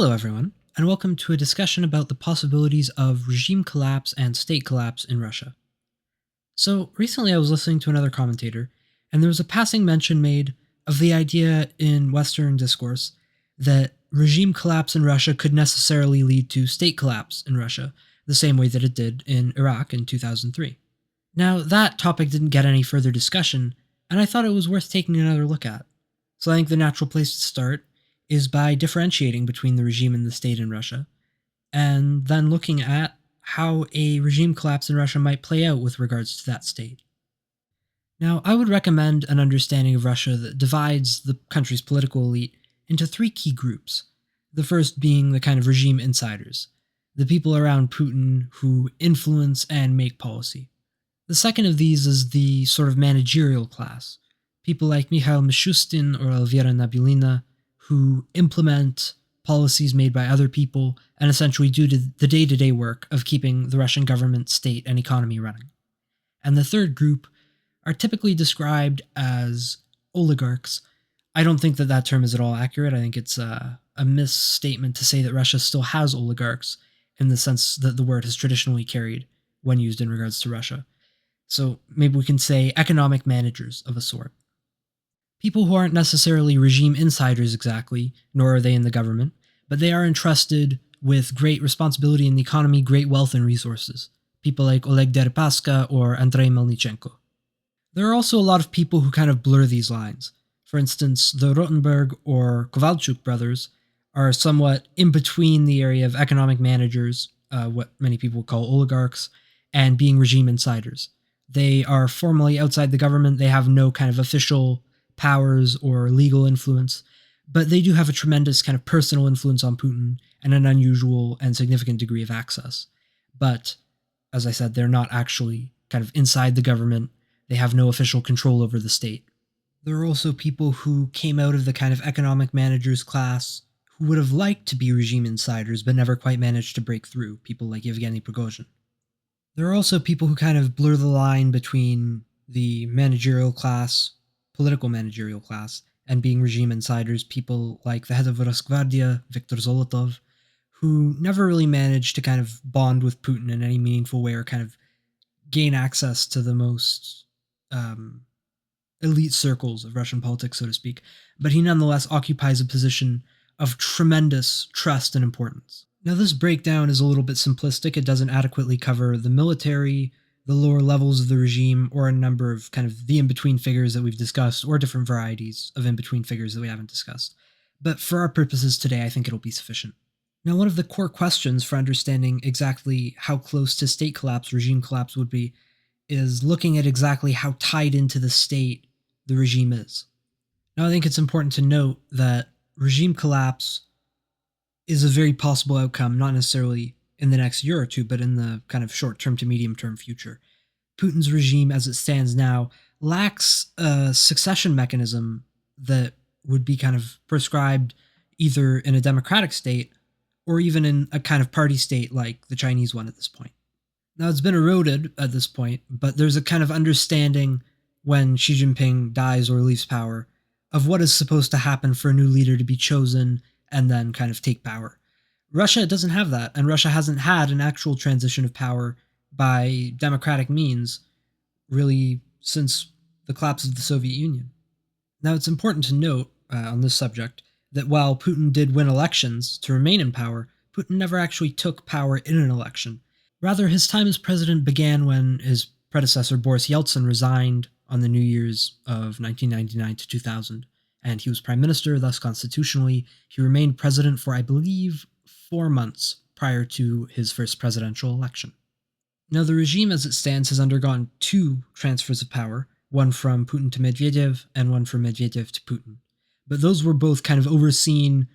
Hello, everyone, and welcome to a discussion about the possibilities of regime collapse and state collapse in Russia. So, recently I was listening to another commentator, and there was a passing mention made of the idea in Western discourse that regime collapse in Russia could necessarily lead to state collapse in Russia, the same way that it did in Iraq in 2003. Now, that topic didn't get any further discussion, and I thought it was worth taking another look at. So I think the natural place to start is by differentiating between the regime and the state in Russia, and then looking at how a regime collapse in Russia might play out with regards to that state. Now, I would recommend an understanding of Russia that divides the country's political elite into three key groups. The first being the kind of regime insiders, the people around Putin who influence and make policy. The second of these is the sort of managerial class, people like Mikhail Mishustin or Elvira Nabiulina, who implement policies made by other people and essentially do the day-to-day work of keeping the Russian government, state, and economy running. And the third group are typically described as oligarchs. I don't think that that term is at all accurate. I think it's a misstatement to say that Russia still has oligarchs in the sense that the word has traditionally carried when used in regards to Russia. So maybe we can say economic managers of a sort. People who aren't necessarily regime insiders exactly, nor are they in the government, but they are entrusted with great responsibility in the economy, great wealth and resources. People like Oleg Deripaska or Andrei Melnichenko. There are also a lot of people who kind of blur these lines. For instance, the Rotenberg or Kovalchuk brothers are somewhat in between the area of economic managers, what many people call oligarchs, and being regime insiders. They are formally outside the government, they have no kind of official powers or legal influence, but they do have a tremendous kind of personal influence on Putin and an unusual and significant degree of access. But, as I said, they're not actually kind of inside the government, they have no official control over the state. There are also people who came out of the kind of economic managers class who would have liked to be regime insiders but never quite managed to break through, people like Yevgeny Prigozhin. There are also people who kind of blur the line between the managerial class, political managerial class, and being regime insiders, people like the head of Rosgvardia, Viktor Zolotov, who never really managed to kind of bond with Putin in any meaningful way or kind of gain access to the most elite circles of Russian politics, so to speak, but he nonetheless occupies a position of tremendous trust and importance. Now, this breakdown is a little bit simplistic. It doesn't adequately cover the military, the lower levels of the regime, or a number of kind of the in-between figures that we've discussed, or different varieties of in-between figures that we haven't discussed. But for our purposes today, I think it'll be sufficient. Now, one of the core questions for understanding exactly how close to state collapse, regime collapse would be, is looking at exactly how tied into the state the regime is. Now, I think it's important to note that regime collapse is a very possible outcome, not necessarily in the next year or two, but in the kind of short-term to medium-term future. Putin's regime, as it stands now, lacks a succession mechanism that would be kind of prescribed either in a democratic state or even in a kind of party state like the Chinese one at this point. Now, it's been eroded at this point, but there's a kind of understanding when Xi Jinping dies or leaves power of what is supposed to happen for a new leader to be chosen and then kind of take power. Russia doesn't have that, and Russia hasn't had an actual transition of power by democratic means really since the collapse of the Soviet Union. Now, it's important to note on this subject that while Putin did win elections to remain in power, Putin never actually took power in an election. Rather, his time as president began when his predecessor Boris Yeltsin resigned on the New Year's of 1999 to 2000, and he was prime minister, thus constitutionally, he remained president for, I believe, 4 months prior to his first presidential election. Now, the regime as it stands has undergone 2 transfers of power, one from Putin to Medvedev and one from Medvedev to Putin. But those were both kind of overseen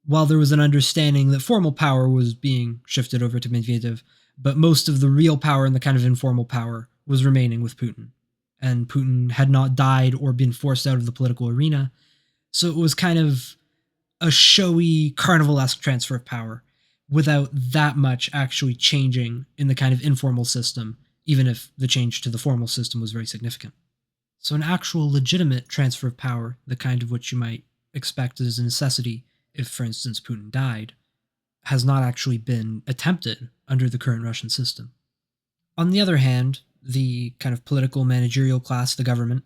while there was an understanding that formal power was being shifted over to Medvedev, but most of the real power and the kind of informal power was remaining with Putin. And Putin had not died or been forced out of the political arena, so it was kind of a showy, carnival-esque transfer of power without that much actually changing in the kind of informal system, even if the change to the formal system was very significant. So an actual legitimate transfer of power, the kind of which you might expect as a necessity if, for instance, Putin died, has not actually been attempted under the current Russian system. On the other hand, the kind of political managerial class, the government,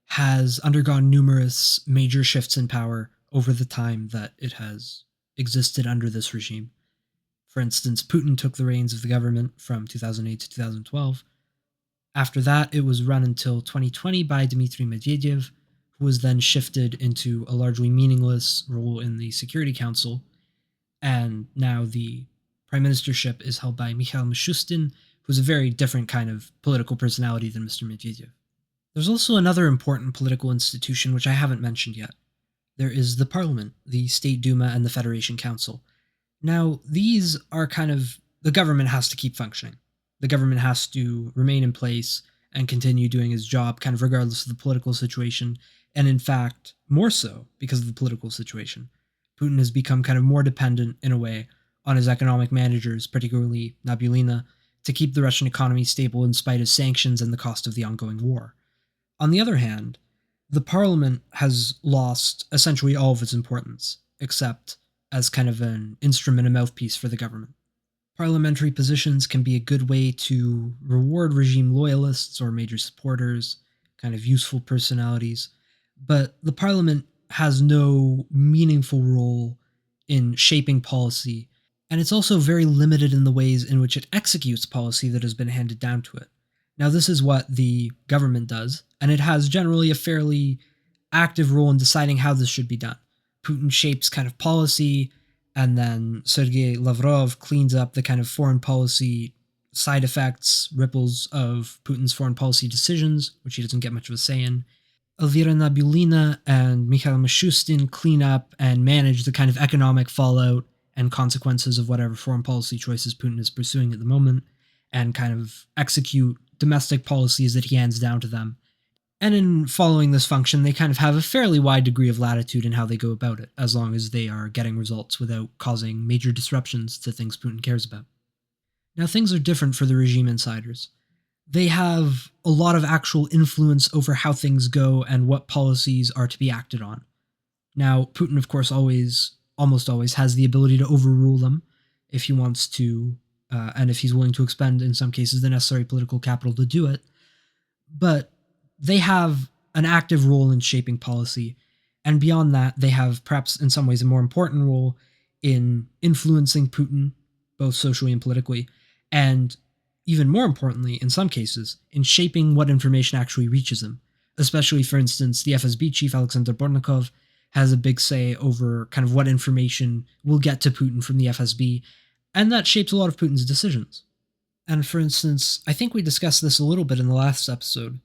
has undergone numerous major shifts in power over the time that it has existed under this regime. For instance, Putin took the reins of the government from 2008 to 2012. After that, it was run until 2020 by Dmitry Medvedev, who was then shifted into a largely meaningless role in the Security Council. And now the prime ministership is held by Mikhail Mishustin, who's a very different kind of political personality than Mr. Medvedev. There's also another important political institution which I haven't mentioned yet. There is the Parliament, the State Duma, and the Federation Council. Now, these are the government has to keep functioning. The government has to remain in place and continue doing its job, kind of regardless of the political situation, and in fact, more so because of the political situation. Putin has become kind of more dependent, in a way, on his economic managers, particularly Nabiullina, to keep the Russian economy stable in spite of sanctions and the cost of the ongoing war. On the other hand, the parliament has lost essentially all of its importance, except as kind of an instrument and mouthpiece for the government. Parliamentary positions can be a good way to reward regime loyalists or major supporters, kind of useful personalities, but the parliament has no meaningful role in shaping policy, and it's also very limited in the ways in which it executes policy that has been handed down to it. Now, this is what the government does, and it has generally a fairly active role in deciding how this should be done. Putin shapes kind of policy, and then Sergei Lavrov cleans up the kind of foreign policy side effects, ripples of Putin's foreign policy decisions, which he doesn't get much of a say in. Elvira Nabiullina and Mikhail Mishustin clean up and manage the kind of economic fallout and consequences of whatever foreign policy choices Putin is pursuing at the moment, and kind of execute domestic policies that he hands down to them. And in following this function, they kind of have a fairly wide degree of latitude in how they go about it, as long as they are getting results without causing major disruptions to things Putin cares about. Now, things are different for the regime insiders. They have a lot of actual influence over how things go and what policies are to be acted on. Now, Putin, of course, almost always has the ability to overrule them if he wants to, and if he's willing to expend, in some cases, the necessary political capital to do it. But they have an active role in shaping policy, and beyond that, they have perhaps in some ways a more important role in influencing Putin, both socially and politically, and even more importantly, in some cases, in shaping what information actually reaches him. Especially, for instance, the FSB chief, Alexander Bortnikov, has a big say over kind of what information will get to Putin from the FSB, and that shapes a lot of Putin's decisions. And for instance, I think we discussed this a little bit in the last episode.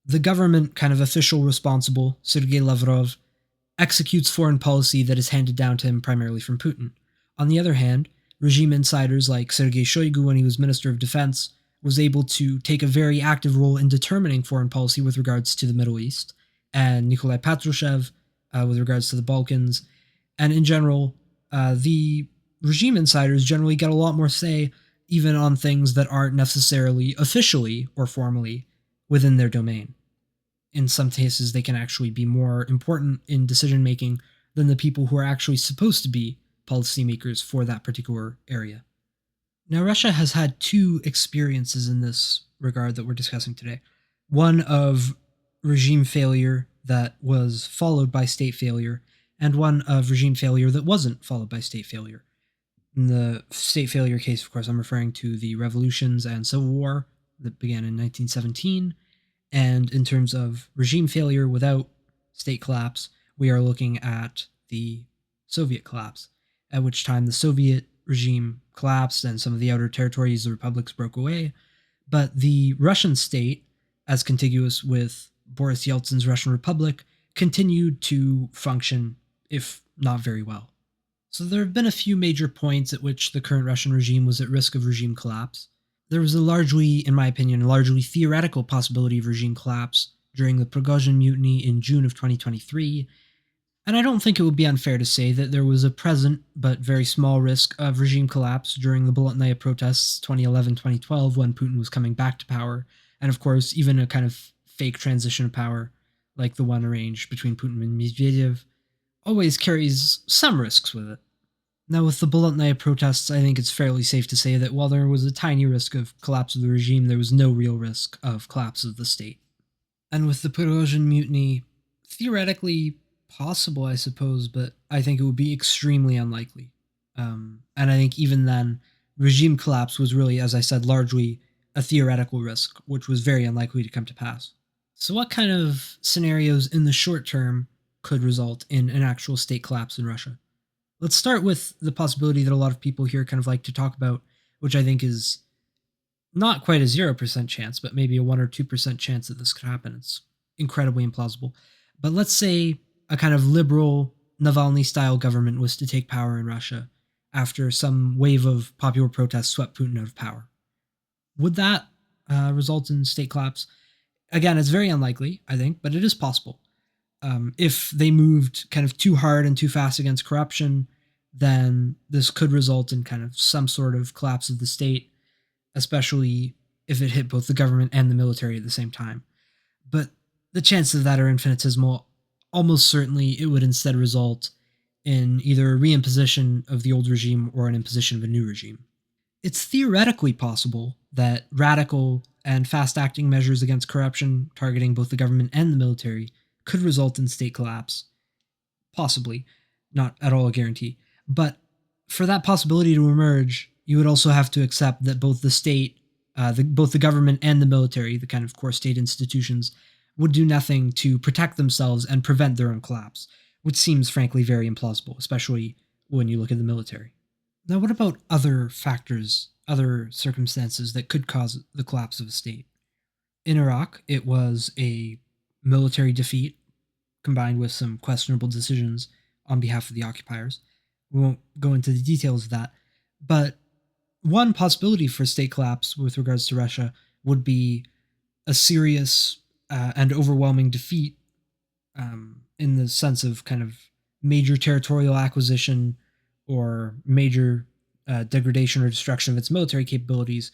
The government kind of official responsible, Sergei Lavrov, executes foreign policy that is handed down to him primarily from Putin. On the other hand, regime insiders like Sergei Shoigu, when he was Minister of Defense, was able to take a very active role in determining foreign policy with regards to the Middle East, and Nikolai Patrushev with regards to the Balkans. And in general, the regime insiders generally get a lot more say even on things that aren't necessarily officially or formally within their domain. In some cases, they can actually be more important in decision making than the people who are actually supposed to be policymakers for that particular area. Now, Russia has had two experiences in this regard that we're discussing today. One of regime failure that was followed by state failure, and one of regime failure that wasn't followed by state failure. In the state failure case, of course, I'm referring to the revolutions and civil war that began in 1917. And in terms of regime failure without state collapse, we are looking at the Soviet collapse, at which time the Soviet regime collapsed and some of the outer territories, the republics, broke away. But the Russian state, as contiguous with Boris Yeltsin's Russian Republic, continued to function, if not very well. So there have been a few major points at which the current Russian regime was at risk of regime collapse. There was a largely, in my opinion, largely theoretical possibility of regime collapse during the Prigozhin mutiny in June of 2023, and I don't think it would be unfair to say that there was a present but very small risk of regime collapse during the Bolotnaya protests 2011-2012 when Putin was coming back to power, and of course even a kind of fake transition of power like the one arranged between Putin and Medvedev always carries some risks with it. Now, with the Bolotnaya protests, I think it's fairly safe to say that while there was a tiny risk of collapse of the regime, there was no real risk of collapse of the state. And with the Perosian mutiny, theoretically possible, I suppose, but I think it would be extremely unlikely. And I think even then, regime collapse was really, as I said, largely a theoretical risk, which was very unlikely to come to pass. So, what kind of scenarios in the short term could result in an actual state collapse in Russia? Let's start with the possibility that a lot of people here kind of like to talk about, which I think is not quite a 0% chance, but maybe a 1 or 2% chance that this could happen. It's incredibly implausible. But let's say a kind of liberal Navalny style government was to take power in Russia after some wave of popular protests swept Putin out of power. Would that result in state collapse? Again, it's very unlikely, I think, but it is possible. If they moved kind of too hard and too fast against corruption, then this could result in kind of some sort of collapse of the state, especially if it hit both the government and the military at the same time. But the chances of that are infinitesimal. Almost certainly, it would instead result in either a reimposition of the old regime or an imposition of a new regime. It's theoretically possible that radical and fast acting measures against corruption, targeting both the government and the military, could result in state collapse. Possibly. Not at all a guarantee. But for that possibility to emerge, you would also have to accept that both the state, both the government and the military, the kind of core state institutions, would do nothing to protect themselves and prevent their own collapse, which seems frankly very implausible, especially when you look at the military. Now, what about other factors, other circumstances that could cause the collapse of a state? In Iraq, it was a military defeat combined with some questionable decisions on behalf of the occupiers. We won't go into the details of that, but one possibility for state collapse with regards to Russia would be a serious and overwhelming defeat in the sense of kind of major territorial acquisition or major degradation or destruction of its military capabilities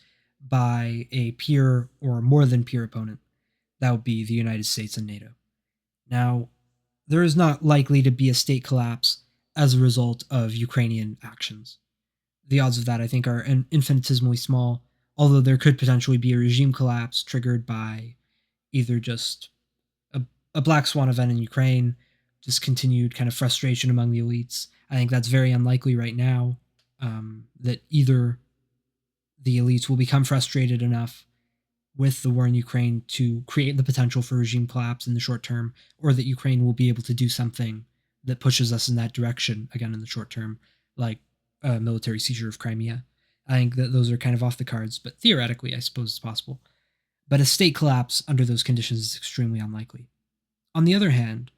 by a peer or more than peer opponent. That would be the United States and NATO. Now, there is not likely to be a state collapse as a result of Ukrainian actions. The odds of that, I think, are infinitesimally small, although there could potentially be a regime collapse triggered by either just a black swan event in Ukraine, just continued kind of frustration among the elites. I think that's very unlikely right now, that either the elites will become frustrated enough with the war in Ukraine to create the potential for regime collapse in the short term, or that Ukraine will be able to do something that pushes us in that direction again in the short term, like a military seizure of Crimea. I think that those are kind of off the cards, but theoretically, I suppose it's possible. But a state collapse under those conditions is extremely unlikely. On the other hand,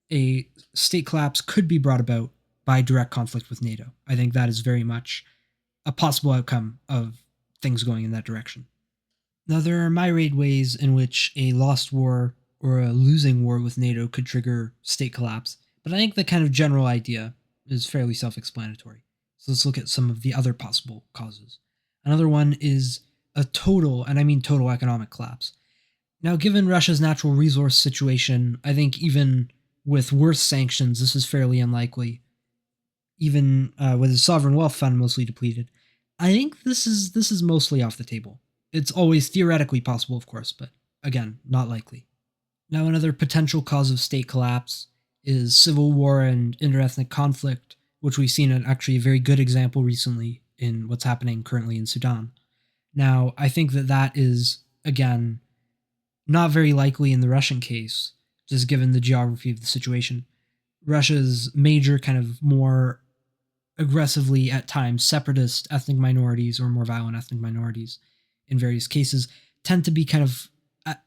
a state collapse could be brought about by direct conflict with NATO. I think that is very much a possible outcome of things going in that direction. Now, there are myriad ways in which a lost war or a losing war with NATO could trigger state collapse, but I think the kind of general idea is fairly self explanatory. So let's look at some of the other possible causes. Another one is a total, and I mean total, economic collapse. Now, given Russia's natural resource situation, I think even with worse sanctions, this is fairly unlikely. Even with its sovereign wealth fund mostly depleted, I think this is mostly off the table. It's always theoretically possible, of course, but again, not likely. Now, another potential cause of state collapse is civil war and interethnic conflict, which we've seen actually a very good example recently in what's happening currently in Sudan. Now, I think that is, again, not very likely in the Russian case, just given the geography of the situation. Russia's major kind of more aggressively, at times, separatist ethnic minorities or more violent ethnic minorities in various cases tend to be kind of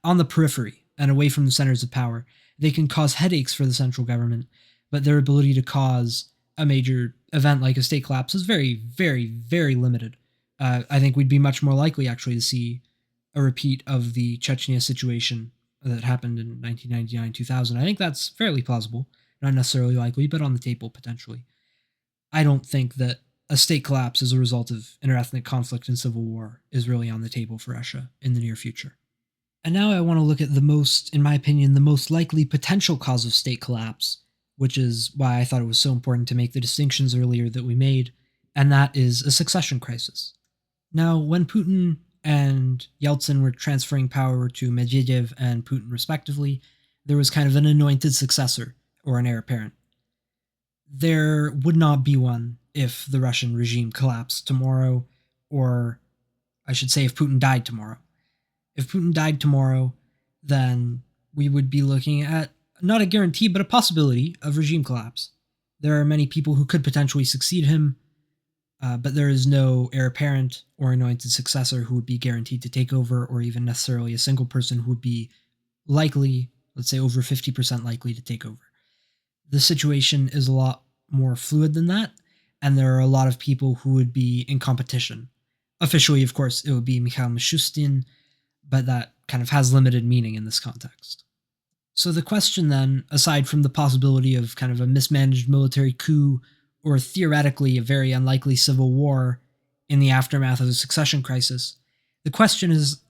on the periphery and away from the centers of power. They can cause headaches for the central government, but their ability to cause a major event like a state collapse is very, very, very limited. I think we'd be much more likely actually to see a repeat of the Chechnya situation that happened in 1999 2000. I think that's fairly plausible. Not necessarily likely, but on the table potentially. I don't think that a state collapse as a result of interethnic conflict and civil war is really on the table for Russia in the near future. And now I want to look at the most, in my opinion, the most likely potential cause of state collapse, which is why I thought it was so important to make the distinctions earlier that we made, and that is a succession crisis. Now, when Putin and Yeltsin were transferring power to Medvedev and Putin respectively, there was kind of an anointed successor or an heir apparent. There would not be one if the Russian regime collapsed tomorrow, or I should say, if Putin died tomorrow. If Putin died tomorrow, then we would be looking at not a guarantee, but a possibility of regime collapse. There are many people who could potentially succeed him, but there is no heir apparent or anointed successor who would be guaranteed to take over, or even necessarily a single person who would be likely, let's say over 50% likely to take over. The situation is a lot more fluid than that, and there are a lot of people who would be in competition. Officially, of course, it would be Mikhail Mishustin, but that kind of has limited meaning in this context. So the question then, aside from the possibility of kind of a mismanaged military coup or theoretically a very unlikely civil war in the aftermath of a succession crisis, the question is,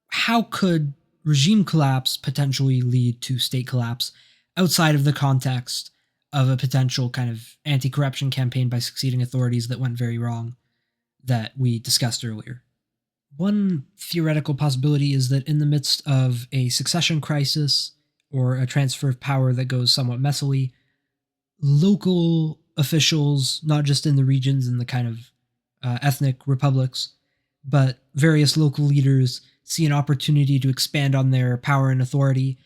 how could regime collapse potentially lead to state collapse outside of the context of a potential kind of anti-corruption campaign by succeeding authorities that went very wrong that we discussed earlier? One theoretical possibility is that in the midst of a succession crisis or a transfer of power that goes somewhat messily, local officials, not just in the regions and the kind of ethnic republics, but various local leaders see an opportunity to expand on their power and authority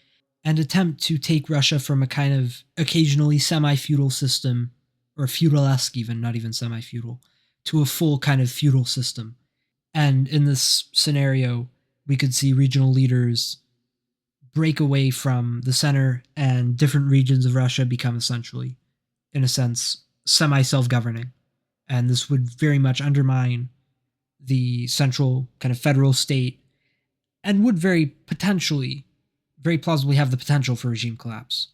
and attempt to take Russia from a kind of occasionally semi-feudal system, or feudal-esque even, not even semi-feudal, to a full kind of feudal system. And in this scenario, we could see regional leaders break away from the center and different regions of Russia become essentially, in a sense, semi-self-governing. And this would very much undermine the central kind of federal state and would very plausibly have the potential for regime collapse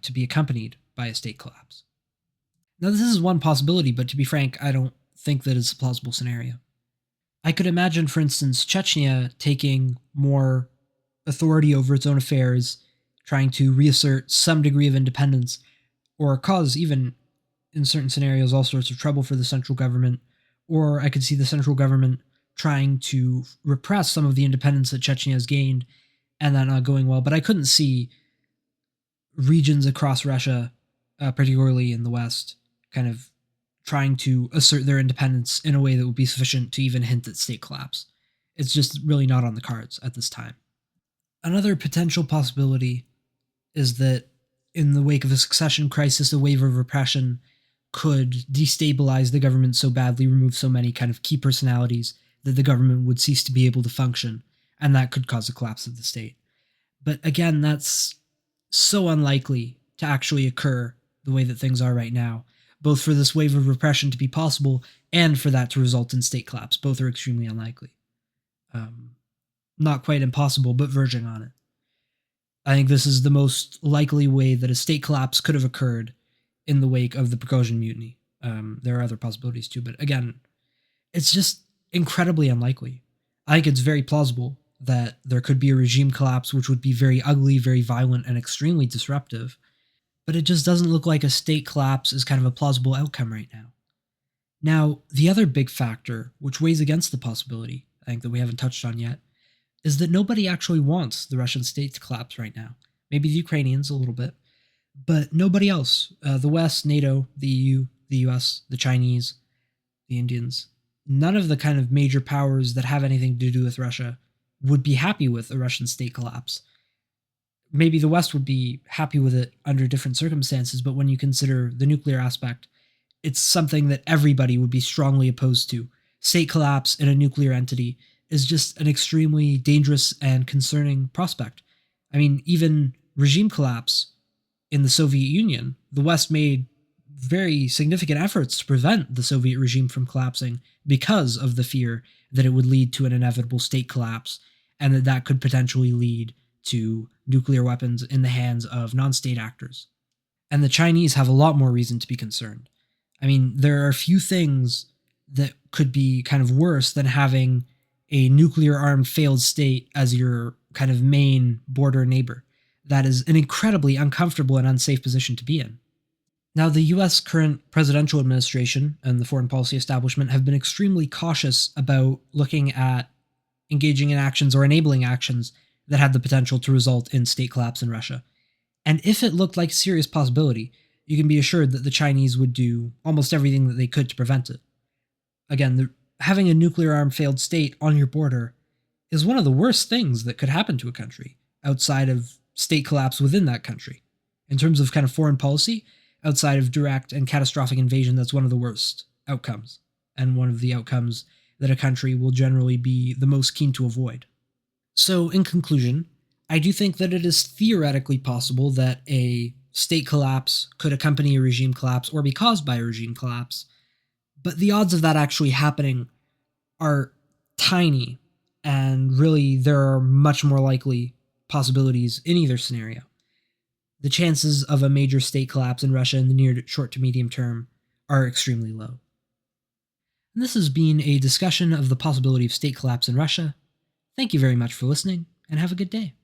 to be accompanied by a state collapse. Now, this is one possibility, but to be frank, I don't think that it's a plausible scenario. I could imagine, for instance, Chechnya taking more authority over its own affairs, trying to reassert some degree of independence, or cause, even in certain scenarios, all sorts of trouble for the central government. Or I could see the central government trying to repress some of the independence that Chechnya has gained, and that not going well. But I couldn't see regions across Russia, particularly in the West, kind of trying to assert their independence in a way that would be sufficient to even hint at state collapse. It's just really not on the cards at this time. Another potential possibility is that in the wake of a succession crisis, a wave of repression could destabilize the government so badly, remove so many kind of key personalities, that the government would cease to be able to function, and that could cause a collapse of the state. But again, that's so unlikely to actually occur the way that things are right now, both for this wave of repression to be possible and for that to result in state collapse. Both are extremely unlikely. Not quite impossible, but verging on it. I think this is the most likely way that a state collapse could have occurred in the wake of the Prigozhin mutiny. There are other possibilities too, but again, it's just incredibly unlikely. I think it's very plausible that there could be a regime collapse which would be very ugly, very violent, and extremely disruptive, but it just doesn't look like a state collapse is kind of a plausible outcome right now. Now, the other big factor which weighs against the possibility, I think that we haven't touched on yet, is that nobody actually wants the Russian state to collapse right now. Maybe the Ukrainians a little bit, but nobody else. The West, NATO, the EU, the US, the Chinese, the Indians, none of the kind of major powers that have anything to do with Russia would be happy with a Russian state collapse. Maybe the West would be happy with it under different circumstances, but when you consider the nuclear aspect, it's something that everybody would be strongly opposed to. State collapse in a nuclear entity is just an extremely dangerous and concerning prospect. I mean, even regime collapse in the Soviet Union, the West made very significant efforts to prevent the Soviet regime from collapsing because of the fear that it would lead to an inevitable state collapse and that that could potentially lead to nuclear weapons in the hands of non-state actors. And the Chinese have a lot more reason to be concerned. I mean, there are few things that could be kind of worse than having a nuclear-armed failed state as your kind of main border neighbor. That is an incredibly uncomfortable and unsafe position to be in. Now, the US current presidential administration and the foreign policy establishment have been extremely cautious about looking at engaging in actions or enabling actions that had the potential to result in state collapse in Russia. And if it looked like a serious possibility, you can be assured that the Chinese would do almost everything that they could to prevent it. Again, having a nuclear armed failed state on your border is one of the worst things that could happen to a country outside of state collapse within that country. In terms of kind of foreign policy, outside of direct and catastrophic invasion, that's one of the worst outcomes, and one of the outcomes that a country will generally be the most keen to avoid. So, in conclusion, I do think that it is theoretically possible that a state collapse could accompany a regime collapse or be caused by a regime collapse, but the odds of that actually happening are tiny, and really there are much more likely possibilities in either scenario. The chances of a major state collapse in Russia in the near short to medium term are extremely low. And this has been a discussion of the possibility of state collapse in Russia. Thank you very much for listening, and have a good day.